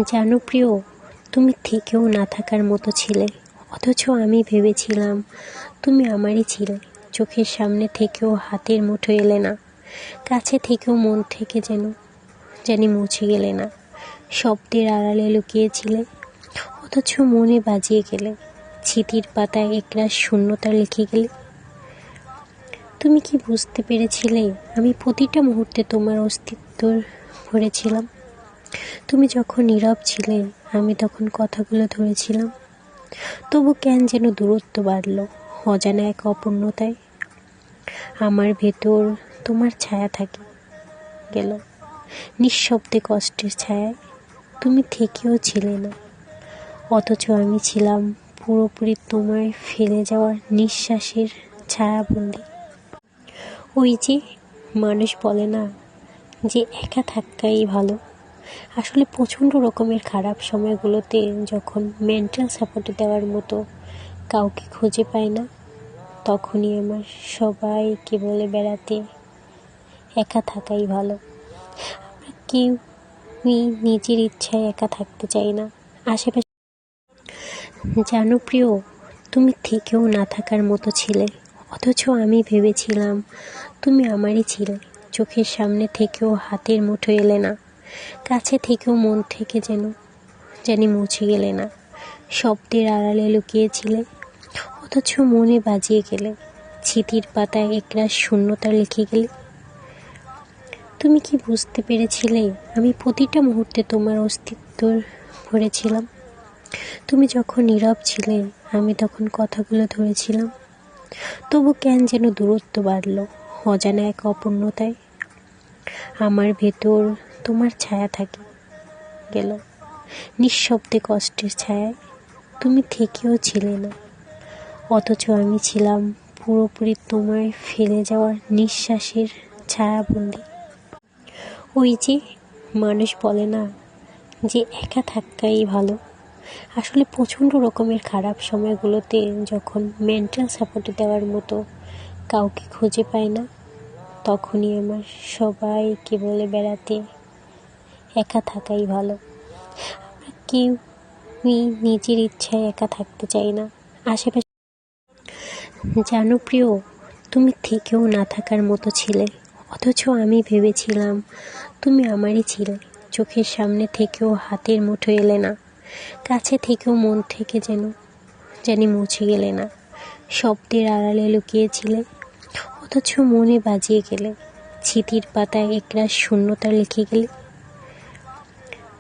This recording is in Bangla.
জানো প্রিয়, তুমি থেকেও না থাকার মতো ছিলে, অথচ আমি ভেবেছিলাম তুমি আমারই ছিলে। চোখের সামনে থেকেও হাতের মুঠো এলে না, কাছে থেকেও মন থেকে জানি মুছে গেলে না। শব্দের আড়ালে লুকিয়েছিলে, অথচ মনে বাজিয়ে গেলে। স্মৃতির পাতায় একরাশ শূন্যতা লিখে গেলে। তুমি কি বুঝতে পেরেছিলে আমি প্রতিটা মুহূর্তে তোমার অস্তিত্ব ভরেছিলাম? তুমি যখন নীরব ছিলে আমি তখন কথাগুলো ধরেছিলাম। তবু কেন যেন দূরত্ব বাড়ল, অজানা এক অপূর্ণতায়। আমার ভেতর তোমার ছায়া থাকে গেল, নিঃশব্দে কষ্টের ছায়ায়। তুমি থেকেও ছিলে না, অথচ আমি ছিলাম পুরোপুরি তোমায় ফেলে যাওয়ার নিঃশ্বাসের ছায়াবন্দি। ওই যে মানুষ বলে না যে একা থাকাই ভালো, আসলে প্রচণ্ড রকমের খারাপ সময়গুলোতে যখন মেন্টাল সাপোর্ট দেওয়ার মতো কাউকে খুঁজে পাই না, তখনই আমার সবাইকে বলে বেড়াতে একা থাকাই ভালো। আমরা কেউই নিজের ইচ্ছায় একা থাকতে চাই না। আশেপাশে জানো প্রিয়, তুমি থেকেও না থাকার মতো ছিলে, অথচ আমি ভেবেছিলাম তুমি আমারই ছিলে। চোখের সামনে থেকেও হাতের মুঠো এলে না, কাছে থেকেও মন থেকে জানি মুছে গেলে না। শব্দের আড়ালে লুকিয়েছিলে, অথচ মনে বাজিয়ে গেলে। স্মৃতির পাতায় একরাশ শূন্যতা লিখে গেলে। তুমি কি বুঝতে পেরেছিলে আমি প্রতিটা মুহূর্তে তোমার অস্তিত্ব ভরেছিলাম? তুমি যখন নীরব ছিলে আমি তখন কথাগুলো ধরেছিলাম। তবু কেন যেন দূরত্ব বাড়ল, অজানা এক অপূর্ণতায়। আমার ভেতর তোমার ছায়া থাকে গেল, নিঃশব্দে কষ্টের ছায়ায়। তুমি থেকেও ছিলে না, অথচ আমি ছিলাম পুরোপুরি তোমায় ফেলে যাওয়ার নিঃশ্বাসের ছায়াবন্দি। ওই যে মানুষ বলে না যে একা থাকাই ভালো, আসলে প্রচণ্ড রকমের খারাপ সময়গুলোতে যখন মেন্টাল সাপোর্ট দেওয়ার মতো কাউকে খুঁজে পাই না, তখনই আমার সবাইকে বলে বেড়াতে একা থাকাই ভালো। আমরা কেউই নিজের ইচ্ছায় একা থাকতে চাই না। আশেপাশে জানো প্রিয়, তুমি থেকেও না থাকার মতো ছিলে, অথচ আমি ভেবেছিলাম তুমি আমারই ছিলে। চোখের সামনে থেকেও হাতের মুঠো এলে না, কাছে থেকেও মন থেকে জানি মুছে গেলে না। শব্দের আড়ালে লুকিয়েছিলে, অথচ মনে বাজিয়ে গেলে। স্মৃতির পাতায় একরাশ শূন্যতা লিখে গেলে।